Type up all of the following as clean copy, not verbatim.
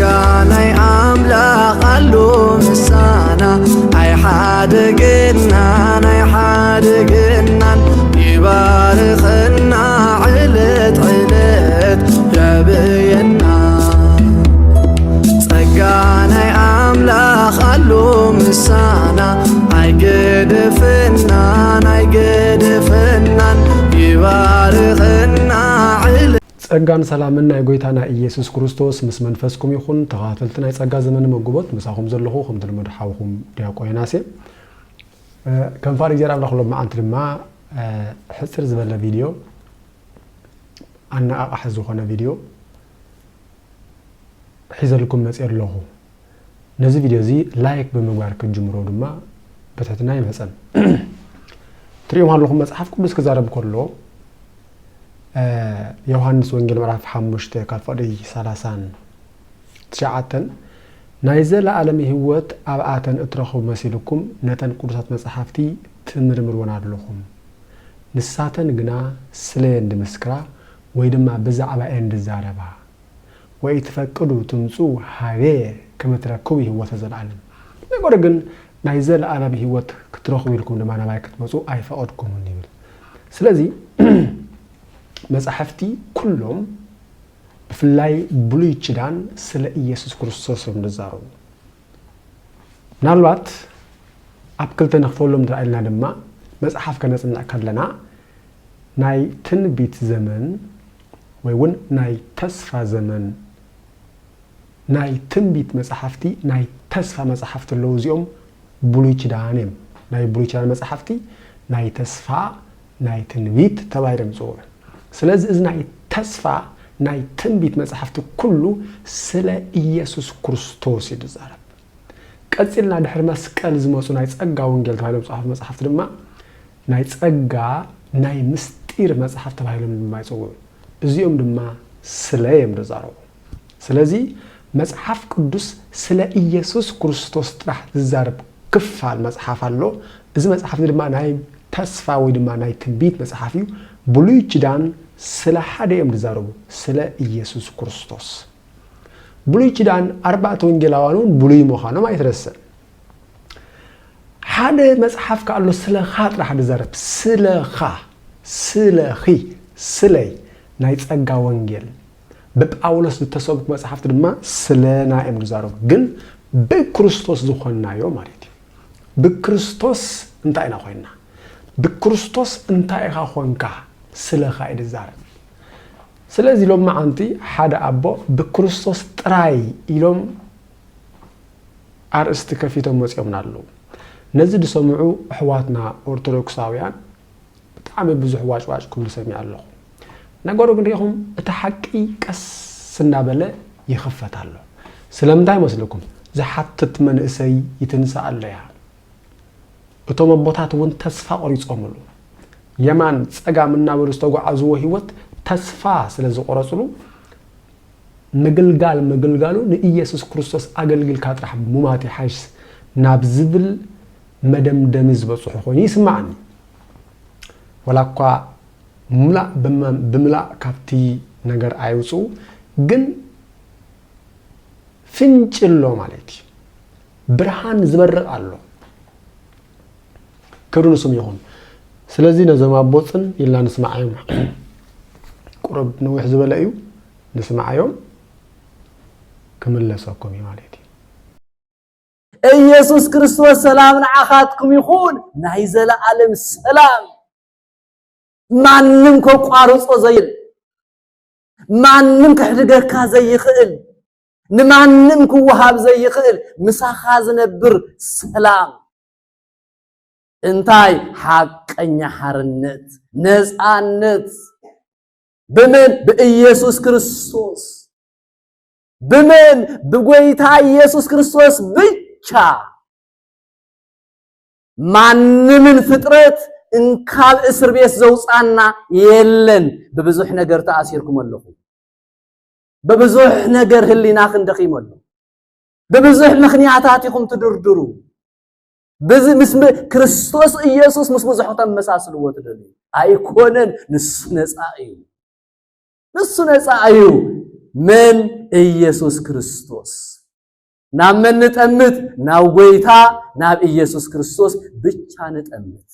ጸጋናይ አምላኽ አሉ ምሳና አይሓድግናን ይባርኸና ዕለት ያብየና ጸጋናይ አምላኽ አሉ ምሳና አይገድፍናን ይባርኸና ጸጋን ሰላምና የጎይታና ኢየሱስ ክርስቶስ ምስ መንፈስኩም ይኹን ተኻተልትና የጸጋ ዘመን መጉቦት ምሳኹም ዘለኹ ከም ተለመደ ሓውኹም ዲያቆናሴ ከም ፋሪ ጀራ ብላኽሎም ማዓንቲ ድማ ሕፅር ዝበለ ቪድዮ ኣነቓቕሓ ዝኾነ ቪድዮ ሒዘልኩም መፅእ ኣለኹ ነዚ ቪድዮ እዚ ላይክ ብምግባር ክንጅምሮ ድማ በትሕትና ይመፀን ትሪኦም ኣለኹም መጽሓፍ ቅዱስ ክዛረብ ከሎ ዮሐንስ ወንጌል ምዕራፍ 5 ካልፈዲ 39 ናይ ዘለዓለም ህይወት ኣብኣተን እትረኽቡ መሲልኩም ነተን ቅዱሳት መጽሓፍቲ ትምርምርዎን ኣለኹም ንሳተን ግና ስለ እንድምስክራ ወይ ድማ ብዛዕባ እንድዛረባ ወይ ትፈቅዱ ትምፁ ሃቤ ከመትረክቡ ህይወት ዘለዓለም ነገር ግን ናይ ዘለዓለም ህይወት ክትረኽቡ ኢልኩም ድማ ናባይ ክትመፁ ኣይፈቀድኩምን ይብል ስለዚህ መጽሐፍቲ ኩሎም ብፍላይ ብሉይ ኪዳን ስለ ኢየሱስ ክርስቶስ እንደዛረቡ ናልባት ኣብ ክልተ ንኽፈሎም ተራእልና ድማ መጽሐፍ ከነጽንዕ ከለና ናይ ትንቢት ዘመን ወይ እውን ናይ ተስፋ ዘመን ናይ ትንቢት መጽሐፍቲ ናይ ተስፋ መጽሐፍቲ ኣለዉ እዚኦም ብሉይ ኪዳን እዮም ናይ ብሉይ ኪዳን መጽሐፍቲ ናይ ተስፋ ናይ ትንቢት ተባሂሎም ይጽውዑ ስለዚህ እዚ ናይ ተስፋ ናይ ትንቢት መጽሐፍቲ ኩሉ ስለ ኢየሱስ ክርስቶስ ይዛረብ ቀጽልና ድሕሪ መስቀል ዝመጹ ናይ ጸጋ ወንጌል ተባሂሎም ጽሑፍ መጽሐፍቲ ድማ ናይ ጸጋ ናይ ምስጢር መጽሐፍ ተባሂሎም ድማ ይጽውዑ እዚኦም ድማ ስለ ይዛረቡ ስለዚህ መጽሐፍ ቅዱስ ስለ ኢየሱስ ክርስቶስ ጥራሕ ዝዛረብ ክፋል መጽሐፍ ኣሎ እዚ መጽሐፍ ድማ ናይ ተስፋ ወይ ድማ ናይ ትንቢት መጽሐፍ እዩ ብሉይ ኪዳን ስለ ሓደ ይዛረቡ ስለ ኢየሱስ ክርስቶስ ብሉይ ኪዳን ኣርባዕተ ወንጌላውያን ብሉይ ምዃኖም ኣይትረስዕ ሓደ መጽሐፍ ካሎ ስለ ኻጥራ ሓደ ዝዛረብ ስለኺ ስለይ ናይ ጸጋ ወንጌል በጳውሎስ ዝተሰብኩ መጽሐፍቲ ድማ ስለና ይዛረቡ ግን በክርስቶስ ዝኾናዮ ማለት እዩ በክርስቶስ እንታይ ኢና ኮይና በክርስቶስ እንታይ ኢኻ ኾንካ ስለኻ ይዛረብ ስለዚህ ሎም ማዓንቲ ሓደ ኣቦ በክርስቶስ ጥራይ ኢሎም ኣርእስቲ ከፊቶም መጽኦምና ኣለዉ ነዚ ድሰምዑ ኣሕዋትና ኦርቶዶክሳውያን ብጣዕሚ ብዙሕ ዋጭዋጭ ክብሉ ሰሚዕ ኣለኹ ነገሩ ግን ይኹም እቲ ሓቂ ቀስ እናበለ ይኽፈት ኣሎ ስለምንታይ መስለኩም ዝሓትት መንእሰይ ይትንሳእ ኣለያ እቶም ኣቦታት እውን ተስፋ ቆሪጾምሉ የማን ጸጋም እናበሉ ዝተጓዓዝዎ ህይወት ተስፋ ስለ ዝቆረጽሉ ምግልጋሉ ንኢየሱስ ክርስቶስ አገልግልካ ጥራሕ ሙማት ይሓሽ ናብ ዝብል መደምደም ዝበጽሑ ኮይኑ ይስማዓኒ ወላኳ ብምላእ ካብቲ ነገር ኣይውፁ ግን ፍንጭሎ ማለት ብርሃን ዝበርቕ ኣሎ ክሩንሱም ይኹን ስለዚህ ነዘማ ቦጽን ኢልና ንስማዓዮም ቁርብ ንውሕ ዝበለ እዩ ንስማዓዮም ክምለሰኩም ማለት ኢየሱስ ክርስቶስ ሰላም ንዓኻትኩም ይኹን ናይ ዘለዓለም ሰላም ማንም ከቋርጾ ዘይል ማንም ከሕድገካ ዘይኽእል ንማንም ክወሃብ ዘይኽእል ምሳኻ ዝነብር ሰላም እንታይ ሓቀኛ ሓርነት ነፃነት በመን በኢየሱስ ክርስቶስ በመን በጎይታ ኢየሱስ ክርስቶስ ብቻ ማንምን ፍጥረት እንካብ እስር ቤት ዘውፃና የለን በብዙሕ ነገር ተኣሲርኩም ኣለኹ በብዙሕ ነገር ህሊና ክንደኺም ኣሎ በብዙሕ ምኽንያታት ኢኹም ትድርድሩ ምስ ክርስቶስ ኢየሱስ ምስ ብዙሕ ተመሳስልዎ ትደልዩ ኣይኮነን ንሱ ነፃ እዩ من ኢየሱስ ክርስቶስ ናብ መን ንጠምት ናብ ጎይታ ናብ ኢየሱስ ክርስቶስ ብቻ ንጠምት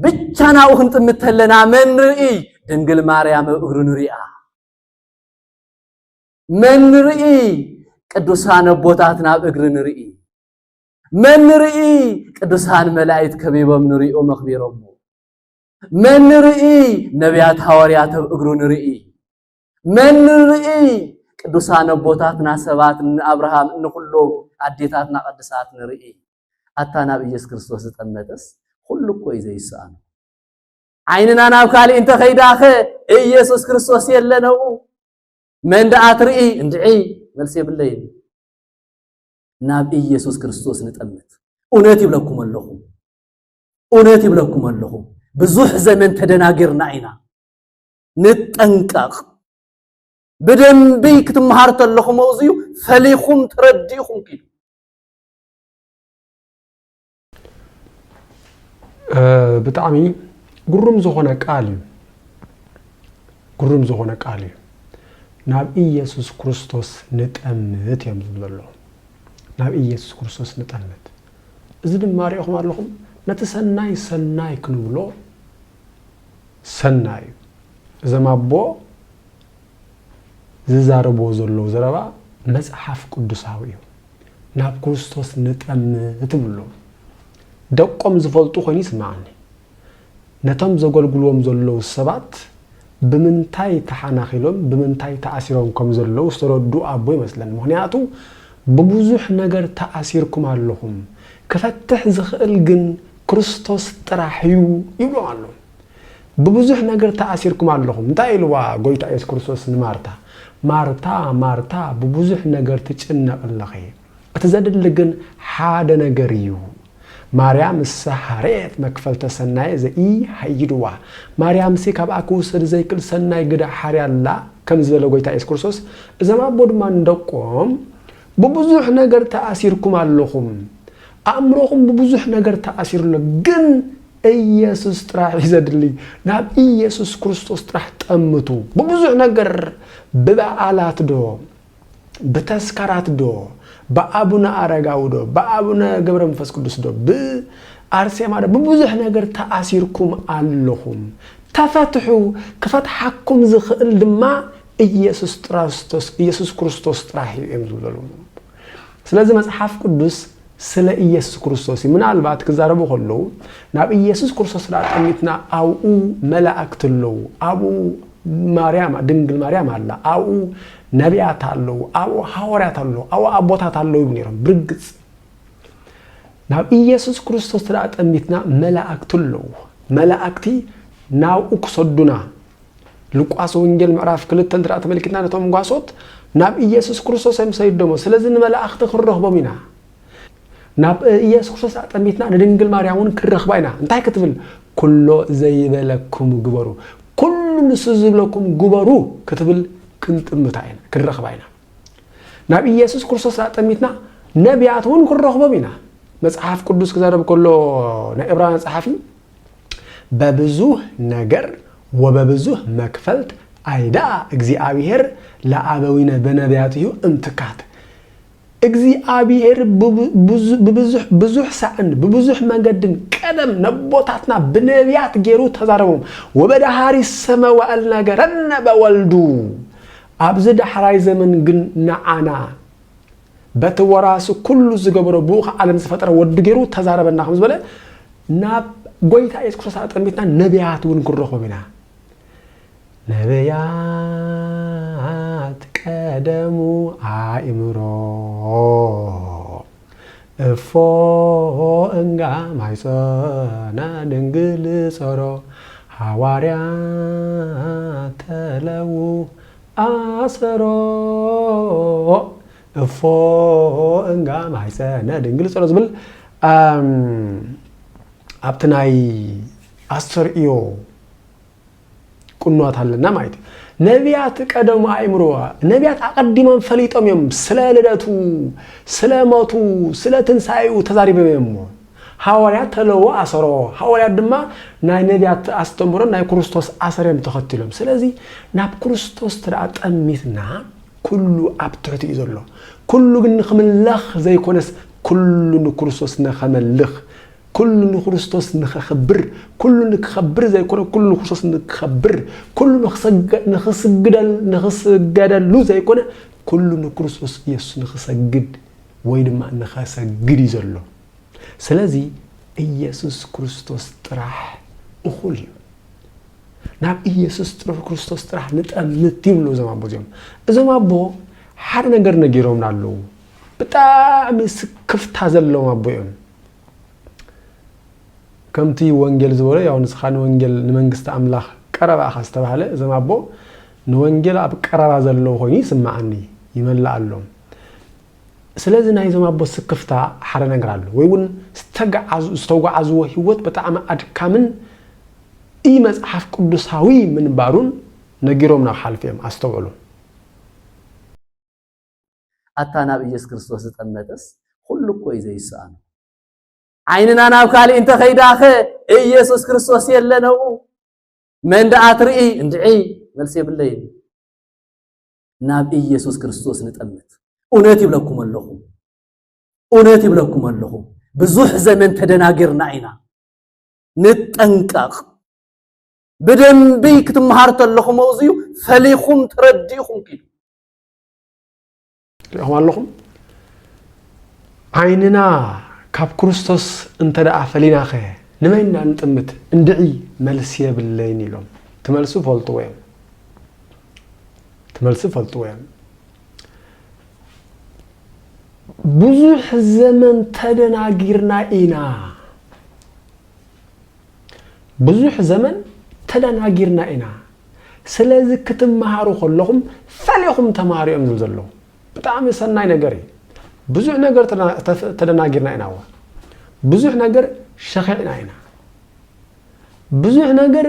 ብቻ ናው ክንጥምት ተለና መን ርኢ ድንግል ማርያም እግሩ ንሪኣ መን ርኢ ቅዱሳን አቦታት ናብ እግሩ ንርኢ መን ርኢ ቅዱሳን መላእክት ከቢቦም ንሪኦ መኽቢሮም መን ርኢ ነቢያት ሐዋርያት እግሩ ንርኢ መን ርኢ ቅዱሳን አቦታትና ሰባት አብርሃም እንኩሎ አዴታትና ቅዱሳት ንርኢ አታ ናብ ኢየሱስ ክርስቶስ ተጠመተስ ሁሉ እኮ ይዘይሳን ዓይንና ናብ ካሊ እንተ ኸይዳኸ ኢየሱስ ክርስቶስ የለነው መንዳት ርኢ እንድዒ መልስ ይብለይ ናብ ኢየሱስ ክርስቶስ ንጠምት እውነት ይብለኩም ኣለኹ ብዙሕ ዘመን ተደናገርና ኢና ንጠንቀቕ بدنبي كتمهارت اللهم وزيو فليكم ترديكم كيلو بتعمي قرم زخونا قالي ناب إيسوس كريستوس نتأمت يمزل الله ناب إيسوس كريستوس نتأمت إذن ماريكم اللهم نتسناي كنولو سناي إذا ما بو زاربو زلو زربا مصحف قدساوي ناب كريستوس نتأمت بلو دقم زفلطو خني سمعني نتم زغلغلوم زلو السبات بمنتاي تحناخيلوم بمنتاي تأثيرهم كم زلو استردو أبوي مثلا مهنياتو ببزوح نجر تأثيركم علىهم كفتح زخل جن كريستوس تراحيو يقولوا علىهم ببزوح نجر تأثيركم علىهم دايلوا قويت أيس كريستوس مارتا ببزوح نجر تجنا الله أتزاد لجن حدا نجريو مريم السحرات مكفلت سناي زي هيدوا مريم سي كباكو سر زي كل سناي غدا حري الله كم زلو غيتا إيسوس كريستوس اذا ما بود ما ندقوم ببزوح ነገር تأثيركم عليهم أمرهم ببزوح ነገር تأثير لجن ኢየሱስ ጥራህ ይዘድልኝ ናብ ኢየሱስ ክርስቶስ ጥራህ ጠምቱ በብዙሕ ነገር በበዓላት ዶ በተስካራት ዶ በአቡነ አረጋው ዶ በአቡነ ገብረ መንፈስ ቅዱስ ዶ በአርሴማ ዶ በብዙሕ ነገር ተአሲርኩም ኣለኹም ተፈትሑ ከፈትሐኩም ዝኽእል ድማ ኢየሱስ ክርስቶስ ጥራህ ይምዝሉ ስለዚህ መጽሐፍ ቅዱስ ስለ ኢየሱስ ክርስቶስ ምናልባት ከዛረቡ ሁሉ ናብ ኢየሱስ ክርስቶስ ላጠሚትና አውኡ መላእክት ለው አቡ ማርያም ድንግል ማርያም አላ አው ነቢያት አለው አው ሐዋርያት አለው አው አቦታት አለው ይብኔረም ብርግጽ ናብ ኢየሱስ ክርስቶስ ላጠሚትና መላእክት ለው መላእክቲ ናው ክሰዱና ሉቃስ ወንጌል ምዕራፍ 2 ተንትራተ መልክትና ነቶም ጓሶት ናብ ኢየሱስ ክርስቶስ አይምሰይደሞ ስለዚህ መላእክት ክረኽቦም ኢና ناب إياس خصوص أتميتنا ندنقل ماريامون كرخباينا انتهي كتبل كله زيبلكم جبرو كل نسزبلكم جبرو كتبل كنت متعين كرخباينا ناب إياس خصوص أتميتنا نبياتون كرخباينا مصحف قدوس كذا كله نقرأ صحفي ببزوه نجر وببزوه مكفلت أيدا እግዚአብሔር ለአበዊነ በነቢያትዩ እንትካት እግዚአብሔር በብዙሕ ሰዓን በብዙሕ መንገድን ቀደም ነቦታትና በነቢያት ገሩ ተዛረቡም ወበዳሃሪ ሰማዋል ነገርነ በወልዱ አብዝ ዳህራይ ዘመን ግን ነዓና በተወራሱ ኩሉ ዝገብሮ ቡኽ ዓለም ዝፈጠረ ወድ ገሩ ተዛረበና ከም ዝበለ ናብ ጎይታ ኢየሱስ ክርስቶስ አጥሚትና ነቢያት ውን ክረኸብና ነቢያት ቀደሙ አእምሮ እፎ እንጋ ማይጸና ድንግል ጸሮ ሐዋርያት ተለው አሰሮ እፎ እንጋ ማይጸና ድንግል ጸሮ ዝብል አብትናይ አስተርእዮ ቁኗት አለና ማለት ነቢያት ቀደሙ አእምሮ ነቢያት አቀድመን ፈሊጦም ስለ ልደቱ ስለ ሞቱ ስለ ትንሳኤው ተዛሪበም حواليات تلو أسرو حواليات دما ناي نبيات أستمرن ناي كريستوس أسرهم تختلهم سلازي ناب كريستوس ترى أميتنا كله أبتعت إزله كله نخملخ زي كونس كله نكريستوس نخملخ كله نكريستوس نخبر كله نخبر زي كونه كله نكريستوس نخبر كله نخسجد لو زي كونه كله نكريستوس يسوع نخسجد ويدما نخسجد يزله سلازي ኢየሱስ ክርስቶስ ጥራሕ እኹል ናብ ኢየሱስ ክርስቶስ ጥራሕ ንጠምት ይብሉ ዘማቦዚኦም እዞም አቦ ሓደ ነገር ነጊሮም ናለው በጣም ክፍታ ዘለው አቦዮም ከምቲ ወንጌል ዝበለ ያው ንስኻን ወንጌል ንመንግስት አምላኽ ቀረባ አስተባለ ዘማቦ ንወንጌል አብ ቀረባ ዘለው ሆይ ይስማዓኒ ይመላአሎም ስለዚህ ናይ ዘማቦ ስክፍታ ሓደ ነገር አለ ወይውን ስተጓዓዝዎ ህይወት በጣም አድካምን ኢ መጽሐፍ ቅዱሳዊ ምንባሩን ነጊሮም ነው ሐልፈም አስተውሉ አታና ኢየሱስ ክርስቶስ ተጠመጠስ ሁሉ እኮ ይዘይሳን አይንና ናብ ካሊ እንተ ኸይዳኸ ኢየሱስ ክርስቶስ የለነው መንዳአትሪ እንድዒ መልስ ይብለይ ናብ ኢየሱስ ክርስቶስ ንጠመት እውነት ይብለኩም አለኹ ብዙሕ ዘመን ተደናገርና ኢና ንጠንቀቕ በደንብ ክትመሃር ተለኹም ወዝዩ ፈሊኹም ትረዲኹም ኪዱ ለኹም ዓይንና ካብ ክርስቶስ እንተደኣ ፈሊናኸ ንመይና ንጥምት እንድዒ መልስ የብለይን ኢሎም ትመልሱ ፈልጥወም ብዙሕ ዘመን ተደናጊርና ኢና ስለዚህ ክትመሃሩ ከለኹም ፈሊኹም ተማሪኦም ዘለው በጣም ሰናይ ነገር ብዙሕ ነገር ተደናጊርና ኢና ብዙሕ ነገር ሸኺዕና ኢና ብዙሕ ነገር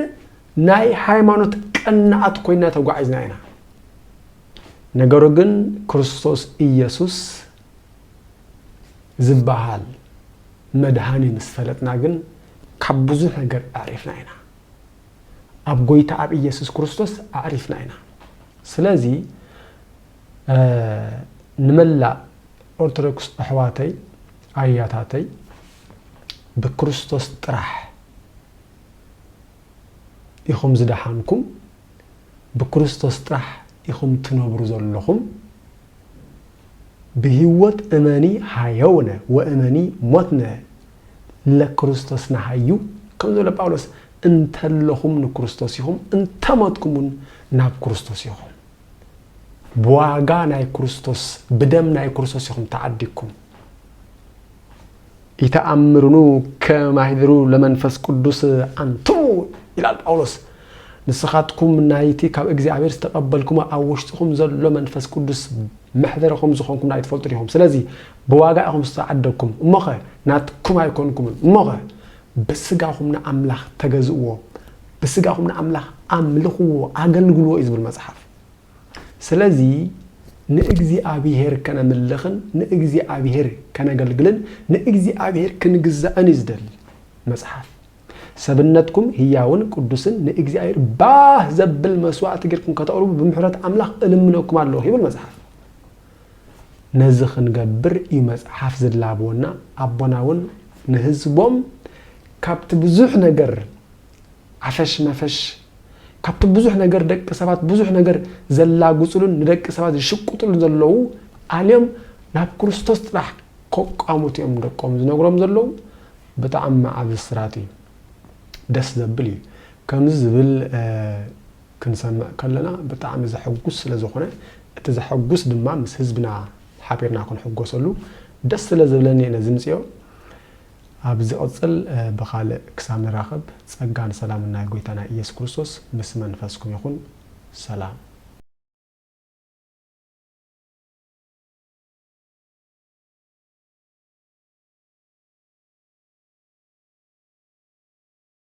ናይ ሃይማኖት ቀናዓት ኮይና ተጓዒዝና ኢና ነገሩ ግን ክርስቶስ ኢየሱስ ዝባሃል መድሃኒ ምስፈለጥና ግን ካብ ብዙሕ ነገር አሪፍና ኢና ኣብ ጎይታ ኣብ ኢየሱስ ክርስቶስ አሪፍና ኢና ስለዚህ ንመላ ኦርቶዶክስ አሕዋተይ አያታተይ በክርስቶስ ጥራሕ ኢኹም ዝደሓንኩም በክርስቶስ ጥራሕ ኢኹም ትነብሩ ዘለኹም بهوت أماني حيونا وأماني موتنا لكريستوس نحيو كم ذول باولوس انت لهم نكريستوسهم انت ماتكمون ناب كريستوسهم بواغا ناي كريستوس بدم ناي كريستوسهم تعديكم يتأمرنو كما يدرو لمنفس قدوس أنتو إلى باولوس نسخاتكم نايتي كاب اغزابير استقبلكم اوشتكم زلو منفس قدوس محذركم زخونكم نايت فولتريهم سلازي بواغاهم استعدكم امخه ناتكم ايكونكم امخه بسغاهم ناملاح تغزؤو بسغاهم ناملاح املخو اغلغلو يزبل مصحف سلازي نእግዚአብሔር ከነምልኽን نእግዚአብሔር ከነገልግልን نእግዚአብሔር ክንግዛእን ይዝደል መጽሐፍ ሰብነትኩም ህያውን ቅዱስን ለእግዚአብሔር ባህ ዘብል መስዋዕት ገርኩም ከተቀርቡ በምህረት አምላክ እልምነኩም አለው ይብል መጽሐፍ ነዝኽን ገብር ይመጽሐፍ ዝላቦና አቦናውን ንህዝቦም ካብት ብዙሕ ነገር አፈሽ መፈሽ ካብት ብዙሕ ነገር ደቅ ሰባት ብዙሕ ነገር ዘላጉጽሉን ደቅ ሰባት ሽቁጥሉን ዘለው አለም ናብ ክርስቶስ ጥራሕ ቆቋሙትዮም ደቆም ዝነግሮም ዘለው በጣም አብስራቲ ደስ ዘብል ከምዝ ዝብል ክንሰማዕ ከለና በጣም ዘሐጉስ ስለዝኾነ እቲ ዘሐጉስ ድማ ምስ ህዝብና ሓቢርና ክንሕጎሰሉ ደስ ስለዝብለኒ ነዝምጽዮ ኣብዚ ቅጽል በኻልእ ክሳብ ንራኸብ ጸጋን ሰላምን ናይ ጎይታና ኢየሱስ ክርስቶስ ምስ መንፈስኩም ይኹን ሰላም